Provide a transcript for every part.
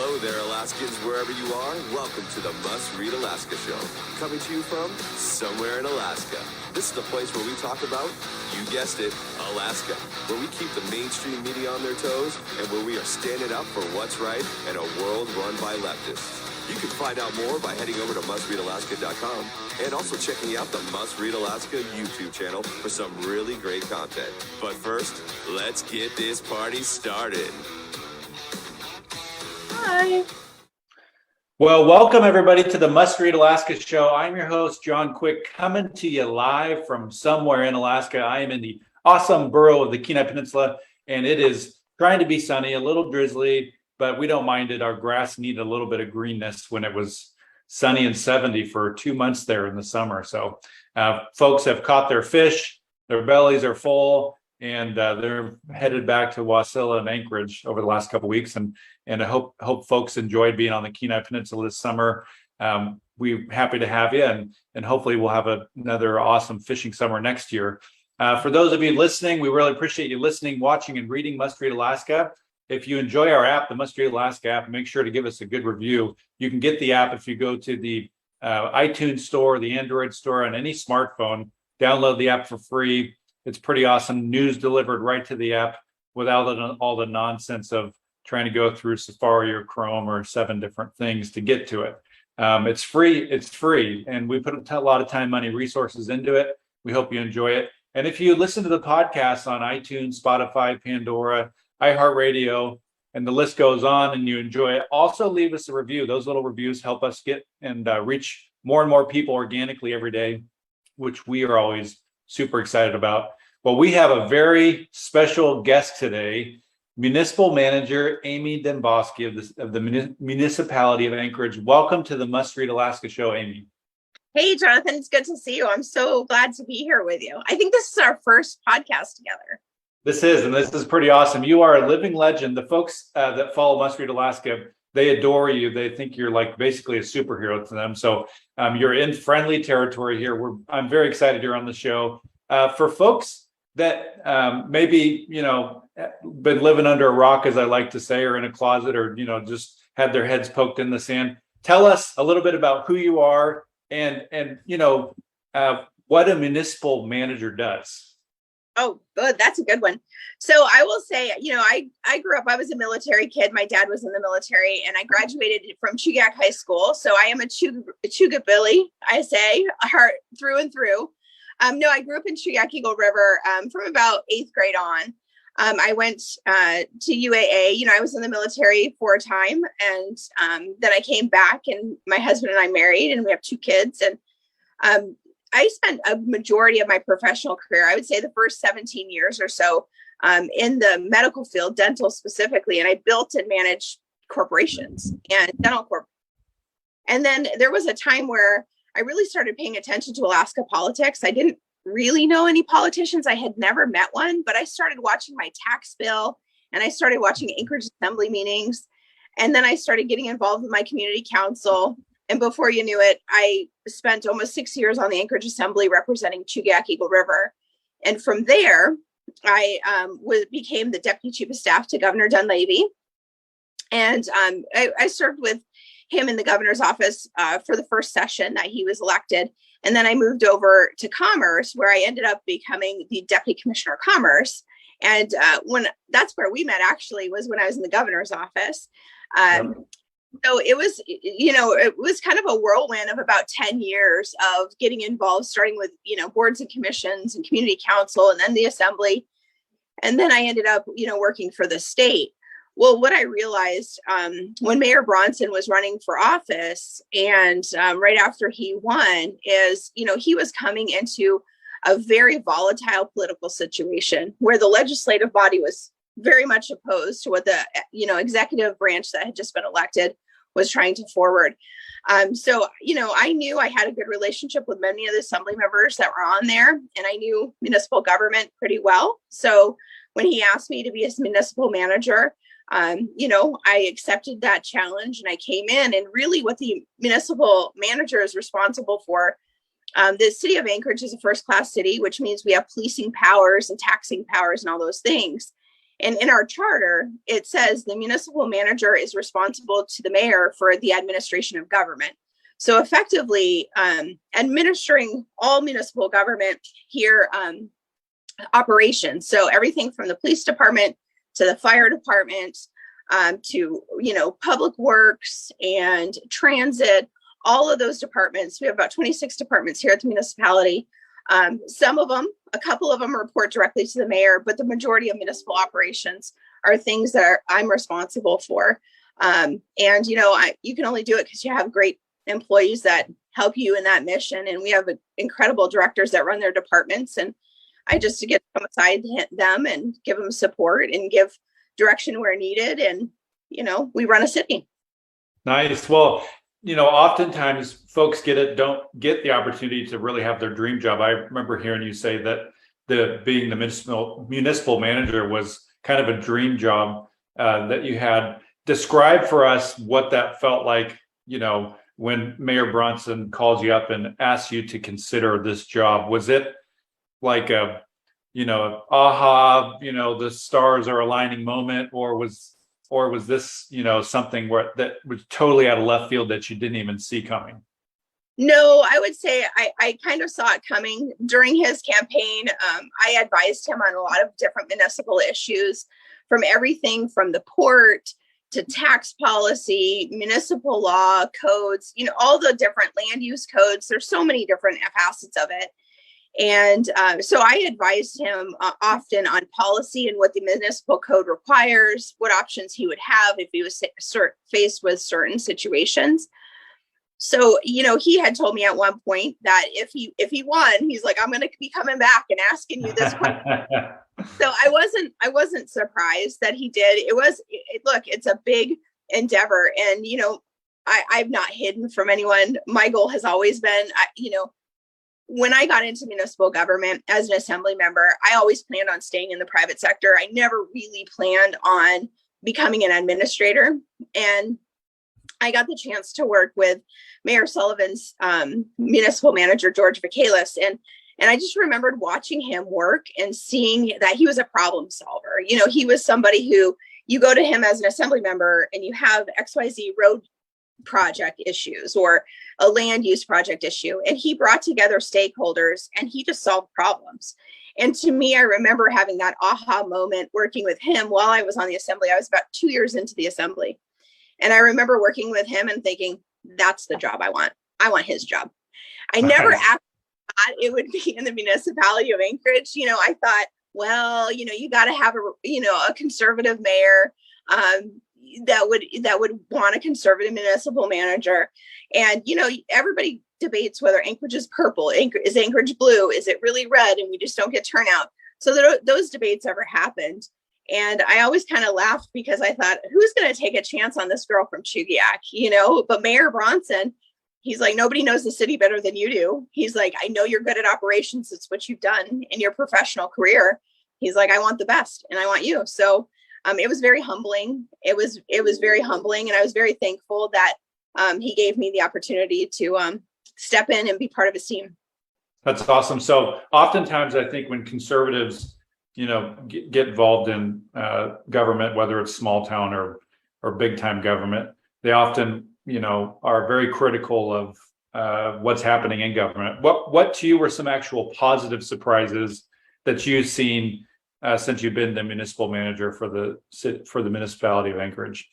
Hello there, Alaskans, wherever you are. Welcome to the Must Read Alaska Show. Coming to you from somewhere in Alaska. This is the place where we talk about, you guessed it, Alaska. Where we keep the mainstream media on their toes and where we are standing up for what's right in a world run by leftists. You can find out more by heading over to mustreadalaska.com and also checking out the Must Read Alaska YouTube channel for some really great content. But first, let's get this party started. Hi. Well, welcome everybody to the Must Read Alaska Show. I'm your host, John Quick, coming to you live from somewhere in Alaska. I am in the awesome borough of the Kenai Peninsula, and it is trying to be sunny, a little drizzly, but we don't mind it. Our grass needed a little bit of greenness when it was sunny and 70 for 2 months there in the summer. So folks have caught their fish, their bellies are full, and they're headed back to Wasilla and Anchorage over the last couple of weeks. And I hope folks enjoyed being on the Kenai Peninsula this summer. We're happy to have you, and hopefully we'll have another awesome fishing summer next year. For those of you listening, we really appreciate you listening, watching, and reading Must Read Alaska. If you enjoy our app, the Must Read Alaska app, make sure to give us a good review. You can get the app if you go to the iTunes store, the Android store on any smartphone. Download the app for free. It's pretty awesome. News delivered right to the app without all the nonsense of trying to go through Safari or Chrome or 7 different things to get to it. It's free. And we put a lot of time, money, resources into it. We hope you enjoy it. And if you listen to the podcast on iTunes, Spotify, Pandora, iHeartRadio, and the list goes on, and you enjoy it, also leave us a review. Those little reviews help us get and reach more and more people organically every day, which we are always super excited about. Well, we have a very special guest today, Municipal Manager Amy Demboski of the Municipality of Anchorage. Welcome to the Must Read Alaska Show, Amy. Hey, Jonathan, it's good to see you. I'm so glad to be here with you. I think this is our first podcast together. This is pretty awesome. You are a living legend. The folks that follow Must Read Alaska, they adore you. They think you're like basically a superhero to them. So you're in friendly territory here. I'm very excited you're on the show. For folks that maybe, been living under a rock, as I like to say, or in a closet, or, just had their heads poked in the sand, tell us a little bit about who you are and what a municipal manager does. Oh, good. That's a good one. So I will say, I grew up, I was a military kid. My dad was in the military, and I graduated from Chugach High School. So I am a Chugach Billy, I say, heart through and through. No, I grew up in Chugach Eagle River from about 8th grade on. I went to UAA. I was in the military for a time, and then I came back, and my husband and I married, and we have 2 kids. And I spent a majority of my professional career, I would say the first 17 years or so, in the medical field, dental specifically, and I built and managed corporations and dental corp. And then there was a time where I really started paying attention to Alaska politics. I didn't really know any politicians. I had never met one, but I started watching my tax bill, and I started watching Anchorage Assembly meetings. And then I started getting involved with my community council. And before you knew it, I spent almost 6 years on the Anchorage Assembly representing Chugach Eagle River. And from there, I became the Deputy Chief of Staff to Governor Dunleavy. And I served with him in the governor's office for the first session that he was elected. And then I moved over to Commerce, where I ended up becoming the Deputy Commissioner of Commerce. And that's where we met, actually, was when I was in the governor's office. So it was kind of a whirlwind of about 10 years of getting involved, starting with, boards and commissions and community council, and then the assembly. And then I ended up, working for the state. Well, what I realized when Mayor Bronson was running for office, and right after he won, is, he was coming into a very volatile political situation where the legislative body was very much opposed to what the, executive branch that had just been elected was trying to forward. So, I knew I had a good relationship with many of the assembly members that were on there, and I knew municipal government pretty well. So when he asked me to be his municipal manager, I accepted that challenge, and I came in, and really what the municipal manager is responsible for. The city of Anchorage is a first-class city, which means we have policing powers and taxing powers and all those things. And in our charter, it says the municipal manager is responsible to the mayor for the administration of government. So effectively, administering all municipal government here, operations. So everything from the police department to the fire department, to, public works and transit, all of those departments. We have about 26 departments here at the municipality. Some of them, a couple of them report directly to the mayor, but the majority of municipal operations are things that I'm responsible for. You can only do it because you have great employees that help you in that mission. And we have incredible directors that run their departments. And I just to get to come aside them and give them support and give direction where needed. And, we run a city. Nice. Well, oftentimes folks don't get the opportunity to really have their dream job. I remember hearing you say that being the municipal manager was kind of a dream job that you had. Describe for us what that felt like, when Mayor Bronson calls you up and asks you to consider this job. Was it like the stars are aligning moment, or was this, something that was totally out of left field that you didn't even see coming? No, I would say I kind of saw it coming during his campaign. I advised him on a lot of different municipal issues, from everything from the port to tax policy, municipal law, codes, all the different land use codes. There's so many different facets of it. And so I advised him often on policy and what the municipal code requires, what options he would have if he was faced with certain situations. So, he had told me at one point that if he won, he's like, I'm going to be coming back and asking you this question. So I wasn't surprised that he did. It's a big endeavor. And, I've not hidden from anyone. My goal has always been, when I got into municipal government as an assembly member, I always planned on staying in the private sector. I never really planned on becoming an administrator. And I got the chance to work with Mayor Sullivan's municipal manager, George Vacalis. And I just remembered watching him work and seeing that he was a problem solver. He was somebody who, you go to him as an assembly member and you have XYZ road project issues or a land use project issue, and he brought together stakeholders and he just solved problems. And to me, I remember having that aha moment working with him while I was on the assembly. I was about 2 years into the assembly, and I remember working with him and thinking, that's the job I want. I want his job. I never actually thought it would be in the municipality of Anchorage. I thought, well, you got to have a conservative mayor that would want a conservative municipal manager. And, everybody debates whether Anchorage is purple, is Anchorage blue, is it really red? And we just don't get turnout. So those debates ever happened. And I always kind of laughed because I thought, who's going to take a chance on this girl from Chugiak, But Mayor Bronson, he's like, nobody knows the city better than you do. He's like, I know you're good at operations. It's what you've done in your professional career. He's like, I want the best and I want you. So it was very humbling. It was very humbling. And I was very thankful that he gave me the opportunity to step in and be part of his team. That's awesome. So oftentimes I think when conservatives, get involved in government, whether it's small town or big time government, they often, are very critical of what's happening in government. What to you were some actual positive surprises that you've seen since you've been the municipal manager for the municipality of Anchorage?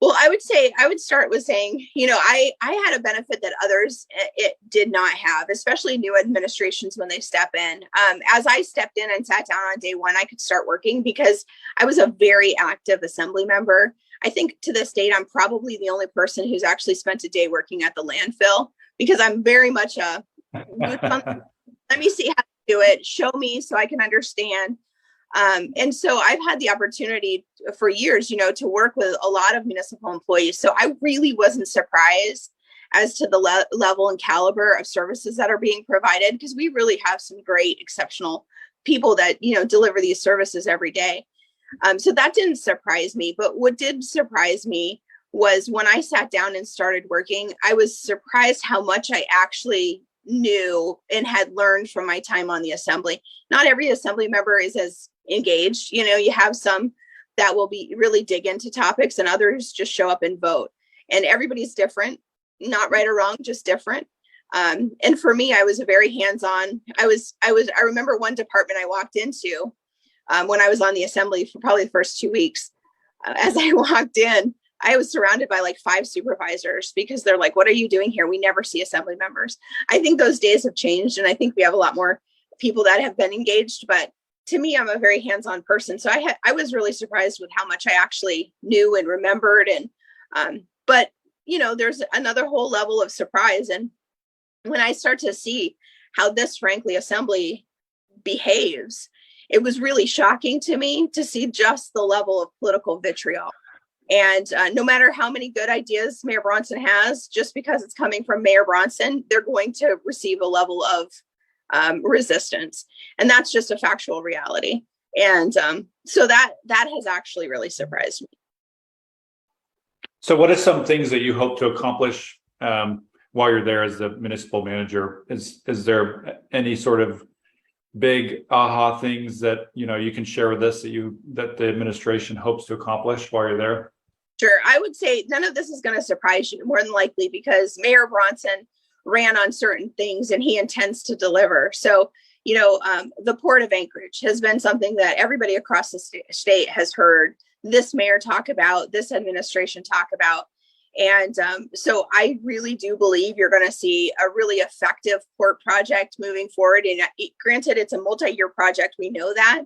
Well, I would start with saying, I had a benefit that others it did not have, especially new administrations when they step in. As I stepped in and sat down on day one, I could start working because I was a very active assembly member. I think to this date, I'm probably the only person who's actually spent a day working at the landfill because I'm very much let me see how to do it. Show me so I can understand. And so I've had the opportunity for years, to work with a lot of municipal employees. So I really wasn't surprised as to the level and caliber of services that are being provided, because we really have some great, exceptional people that, deliver these services every day. So that didn't surprise me. But what did surprise me was when I sat down and started working, I was surprised how much I actually knew and had learned from my time on the assembly. Not every assembly member is as engaged. You have some that will be really dig into topics, and others just show up and vote. And everybody's different, not right or wrong, just different. And for me, I was a very hands-on. I remember one department I walked into when I was on the assembly for probably the first 2 weeks. As I walked in, I was surrounded by like 5 supervisors because they're like, what are you doing here? We never see assembly members. I think those days have changed, and I think we have a lot more people that have been engaged. But to me, I'm a very hands-on person. So I was really surprised with how much I actually knew and remembered. And, but there's another whole level of surprise. And when I start to see how this, frankly, assembly behaves, it was really shocking to me to see just the level of political vitriol. And no matter how many good ideas Mayor Bronson has, just because it's coming from Mayor Bronson, they're going to receive a level of resistance. And that's just a factual reality. And so that has actually really surprised me. So what are some things that you hope to accomplish while you're there as the municipal manager? Is there any sort of big aha things that you can share with us that the administration hopes to accomplish while you're there? Sure. I would say none of this is going to surprise you, more than likely, because Mayor Bronson ran on certain things and he intends to deliver. So, the Port of Anchorage has been something that everybody across the state has heard this mayor talk about, this administration talk about. And so I really do believe you're going to see a really effective port project moving forward. And granted, it's a multi-year project. We know that.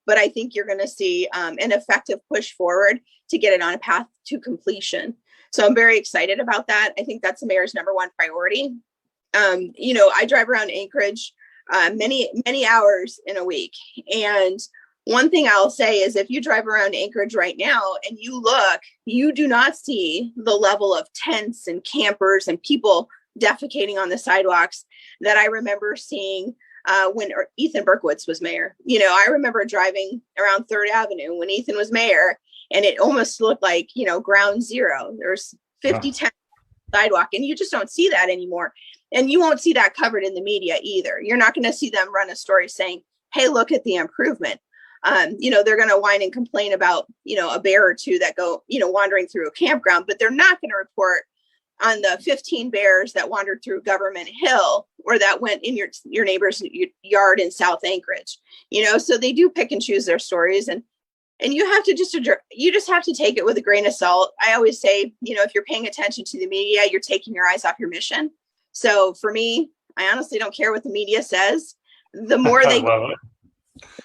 But I think you're going to see an effective push forward to get it on a path to completion. So I'm very excited about that. I think that's the mayor's number one priority. I drive around Anchorage many, many hours in a week. And one thing I'll say is if you drive around Anchorage right now and you look, you do not see the level of tents and campers and people defecating on the sidewalks that I remember seeing when Ethan Berkowitz was mayor. I remember driving around 3rd Avenue when Ethan was mayor, and it almost looked like, ground zero. There's 50 tents on the sidewalk, and you just don't see that anymore. And you won't see that covered in the media either. You're not going to see them run a story saying, hey, look at the improvement. They're going to whine and complain about, a bear or two that go, wandering through a campground, but they're not going to report on the 15 bears that wandered through Government Hill or that went in your neighbor's yard in South Anchorage. So they do pick and choose their stories, and you have to just have to take it with a grain of salt. I always say, if you're paying attention to the media, you're taking your eyes off your mission. So for me, I honestly don't care what the media says. The more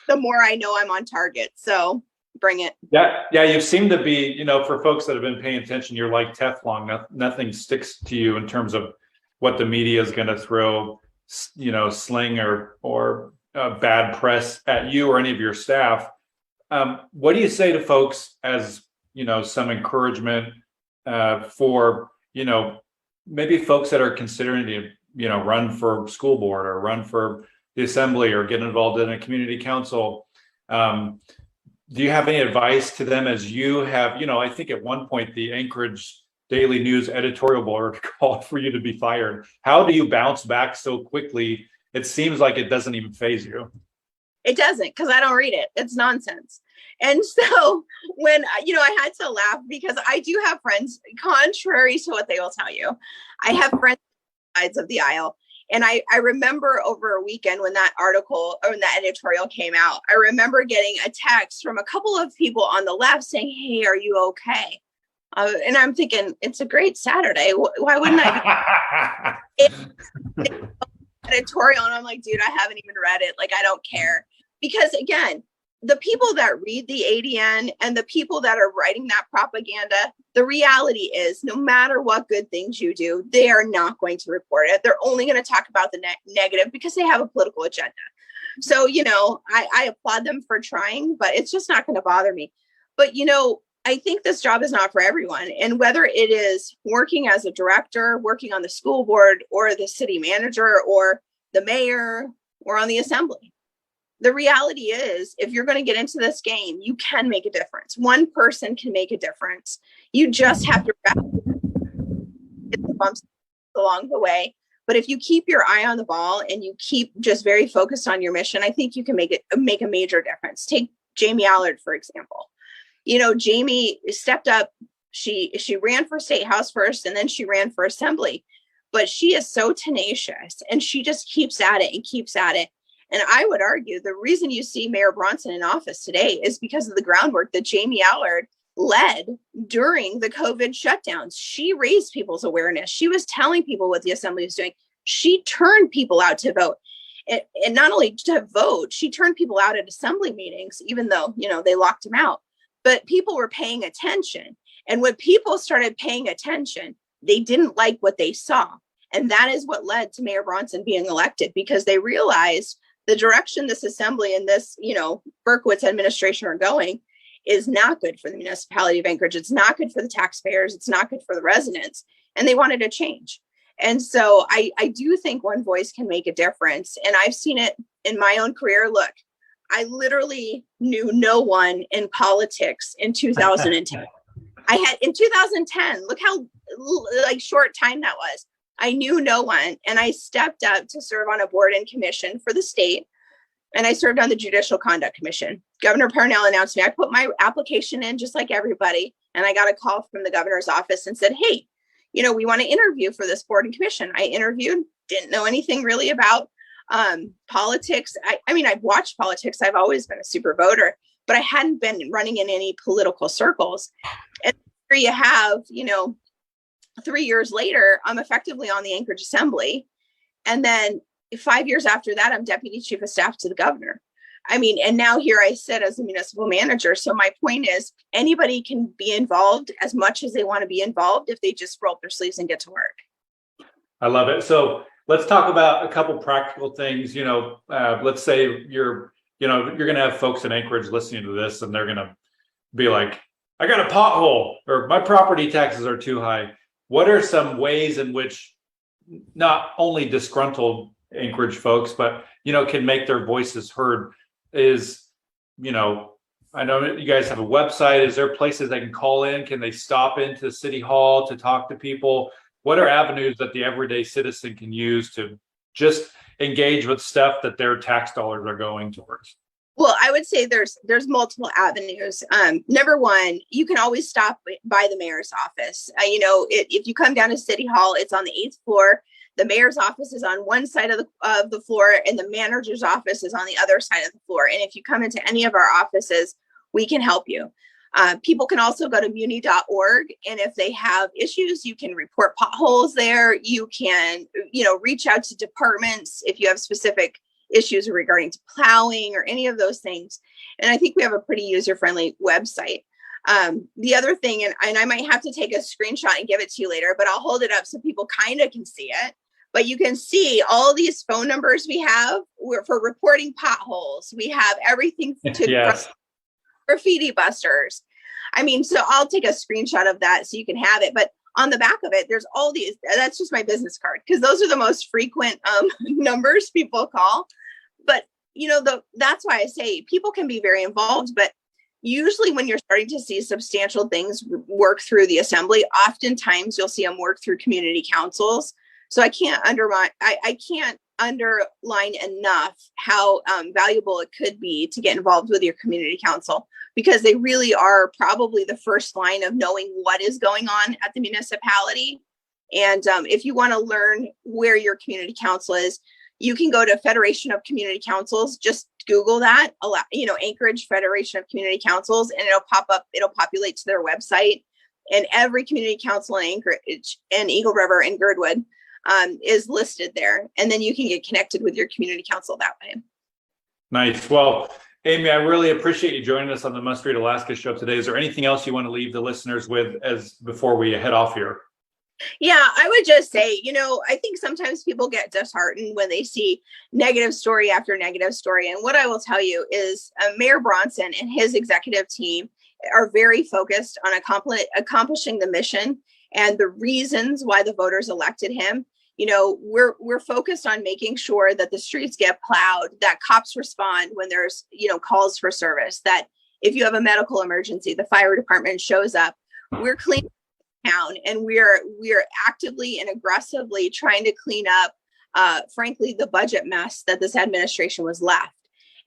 the more I know I'm on target. So bring it. Yeah. You seem to be, for folks that have been paying attention, you're like Teflon. Nothing sticks to you in terms of what the media is going to throw, sling or bad press at you or any of your staff. What do you say to folks as, some encouragement for, maybe folks that are considering to, run for school board or run for the assembly or get involved in a community council? Do you have any advice to them as you have, I think at one point the Anchorage Daily News editorial board called for you to be fired. How do you bounce back so quickly? It seems like it doesn't even faze you. It doesn't, because I don't read it. It's nonsense. And so when, I had to laugh because I do have friends, contrary to what they will tell you, I have friends on sides of the aisle. And I remember over a weekend when that article or when that editorial came out, I remember getting a text from a couple of people on the left saying, hey, are you okay? And I'm thinking, it's a great Saturday. Why wouldn't I be? Editorial. And I'm like, dude, I haven't even read it. Like, I don't care. Because again, the people that read the ADN and the people that are writing that propaganda, the reality is no matter what good things you do, they are not going to report it. They're only going to talk about the negative because they have a political agenda. So, I applaud them for trying, but it's just not going to bother me. But, I think this job is not for everyone. And whether it is working as a director, working on the school board or the city manager or the mayor or on the assembly, the reality is if you're going to get into this game, you can make a difference. One person can make a difference. You just have to get the bumps along the way. But if you keep your eye on the ball and you keep just very focused on your mission, I think you can make a major difference. Take Jamie Allard, for example. Jamie stepped up. She ran for state house first, and then she ran for assembly. But she is so tenacious, and she just keeps at it and keeps at it. And I would argue the reason you see Mayor Bronson in office today is because of the groundwork that Jamie Allard led during the COVID shutdowns. She raised people's awareness. She was telling people what the assembly was doing. She turned people out to vote. And not only to vote, she turned people out at assembly meetings, even though, they locked them out. But people were paying attention. And when people started paying attention, they didn't like what they saw. And that is what led to Mayor Bronson being elected, because they realized the direction this assembly and this, Berkowitz administration are going is not good for the municipality of Anchorage. It's not good for the taxpayers. It's not good for the residents. And they wanted a change. And so I do think one voice can make a difference. And I've seen it in my own career. Look, I literally knew no one in politics in 2010. In 2010, look how short time that was. I knew no one, and I stepped up to serve on a board and commission for the state, and I served on the Judicial Conduct Commission. Governor Parnell announced me. I put my application in just like everybody, and I got a call from the governor's office and said, hey, we want to interview for this board and commission. I interviewed, didn't know anything really about politics. I've watched politics. I've always been a super voter, but I hadn't been running in any political circles. And here you have, 3 years later, I'm effectively on the Anchorage Assembly. And then 5 years after that, I'm deputy chief of staff to the governor. And now here I sit as a municipal manager. So my point is, anybody can be involved as much as they want to be involved if they just roll up their sleeves and get to work. I love it. So let's talk about a couple practical things. Let's say you're going to have folks in Anchorage listening to this, and they're going to be like, I got a pothole, or my property taxes are too high. What are some ways in which not only disgruntled Anchorage folks, but, can make their voices heard? I know you guys have a website. Is there places they can call in? Can they stop into City Hall to talk to people? What are avenues that the everyday citizen can use to just engage with stuff that their tax dollars are going towards? Well, I would say there's multiple avenues. Number one, you can always stop by the mayor's office. If you come down to City Hall, it's on the 8th floor. The mayor's office is on one side of the floor, and the manager's office is on the other side of the floor. And if you come into any of our offices, we can help you. People can also go to muni.org, and if they have issues, you can report potholes there. You can, reach out to departments if you have specific issues regarding to plowing or any of those things. And I think we have a pretty user-friendly website. The other thing, and I might have to take a screenshot and give it to you later, but I'll hold it up so people kind of can see it. But you can see all these phone numbers we have for reporting potholes. We have everything to Yes. graffiti busters. So I'll take a screenshot of that so you can have it. But on the back of it, there's all these. That's just my business card, because those are the most frequent numbers people call. But that's why I say people can be very involved. But usually when you're starting to see substantial things work through the assembly, oftentimes you'll see them work through community councils. So I can't underline enough how valuable it could be to get involved with your community council, because they really are probably the first line of knowing what is going on at the municipality. And if you want to learn where your community council is, you can go to Federation of Community Councils. Just Google that, Anchorage Federation of Community Councils, and it'll pop up. It'll populate to their website. And every community council in Anchorage and Eagle River and Girdwood is listed there. And then you can get connected with your community council that way. Nice. Well, Amy, I really appreciate you joining us on the Must Read Alaska show today. Is there anything else you want to leave the listeners with before we head off here? Yeah, I would just say, I think sometimes people get disheartened when they see negative story after negative story. And what I will tell you is Mayor Bronson and his executive team are very focused on accomplishing the mission and the reasons why the voters elected him. We're focused on making sure that the streets get plowed, that cops respond when there's, calls for service, that if you have a medical emergency, the fire department shows up. We're cleaning town, and we're actively and aggressively trying to clean up, frankly, the budget mess that this administration was left.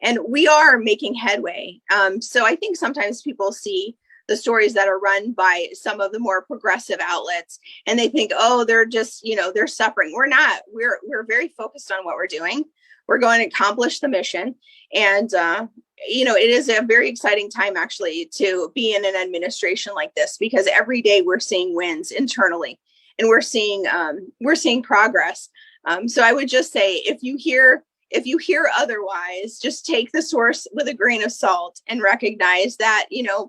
And we are making headway. So I think sometimes people see the stories that are run by some of the more progressive outlets, and they think, oh, they're just, they're suffering. We're not. We're very focused on what we're doing. We're going to accomplish the mission. And, it is a very exciting time, actually, to be in an administration like this, because every day we're seeing wins internally, and we're seeing progress. So I would just say, if you hear otherwise, just take the source with a grain of salt and recognize that,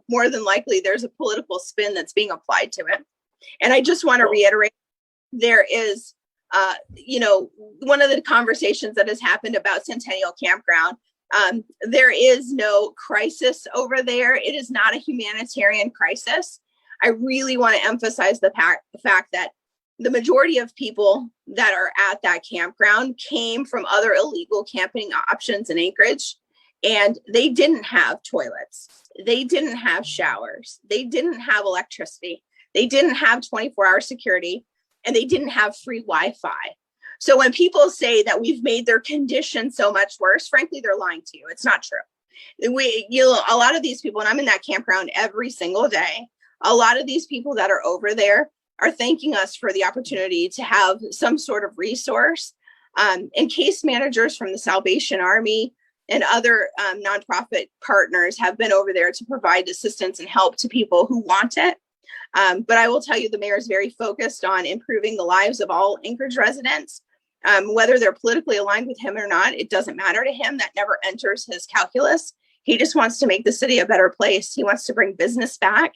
more than likely there's a political spin that's being applied to it. And I just want to reiterate, there is, one of the conversations that has happened about Centennial Campground, there is no crisis over there. It is not a humanitarian crisis. I really want to emphasize the fact that the majority of people that are at that campground came from other illegal camping options in Anchorage, and they didn't have toilets. They didn't have showers. They didn't have electricity. They didn't have 24-hour security, and they didn't have free Wi-Fi. So when people say that we've made their condition so much worse, frankly, they're lying to you. It's not true. A lot of these people, and I'm in that campground every single day, a lot of these people that are over there are thanking us for the opportunity to have some sort of resource. And case managers from the Salvation Army and other nonprofit partners have been over there to provide assistance and help to people who want it. But I will tell you, the mayor is very focused on improving the lives of all Anchorage residents, whether they're politically aligned with him or not. It doesn't matter to him. That never enters his calculus. He just wants to make the city a better place. He wants to bring business back,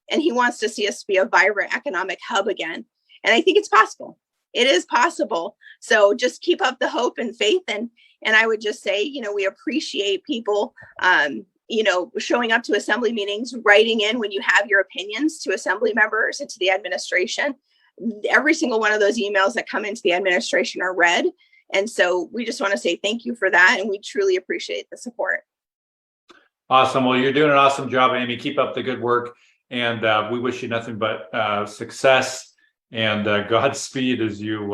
and he wants to see us be a vibrant economic hub again. And I think it's possible. It is possible. So just keep up the hope and faith. And I would just say, we appreciate people, showing up to assembly meetings, writing in when you have your opinions to assembly members and to the administration. Every single one of those emails that come into the administration are read. And so we just want to say thank you for that. And we truly appreciate the support. Awesome. Well, you're doing an awesome job, Amy. Keep up the good work. And we wish you nothing but success and Godspeed as you,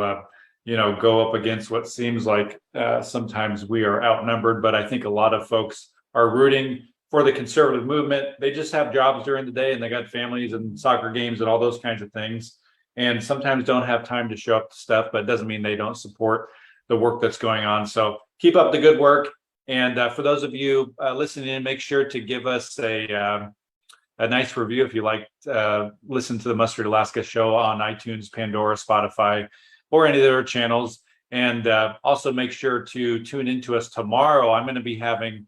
go up against what seems like sometimes we are outnumbered. But I think a lot of folks are rooting for the conservative movement. They just have jobs during the day, and they got families and soccer games and all those kinds of things, and sometimes don't have time to show up to stuff, but it doesn't mean they don't support the work that's going on. So keep up the good work. And for those of you listening in, make sure to give us a nice review if you like. Listen to the Mustard Alaska show on iTunes, Pandora, Spotify, or any of their channels. And also make sure to tune into us tomorrow. I'm going to be having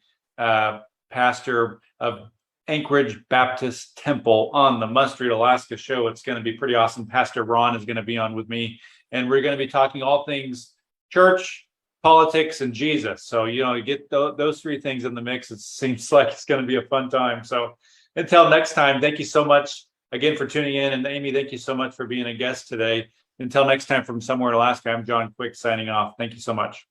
pastor of Anchorage Baptist Temple on the Mustard Alaska show. It's going to be pretty awesome. Pastor Ron is going to be on with me, and we're going to be talking all things church, politics, and Jesus. So, you get those three things in the mix. It seems like it's going to be a fun time. So until next time, thank you so much again for tuning in. And Amy, thank you so much for being a guest today. Until next time from somewhere in Alaska, I'm John Quick signing off. Thank you so much.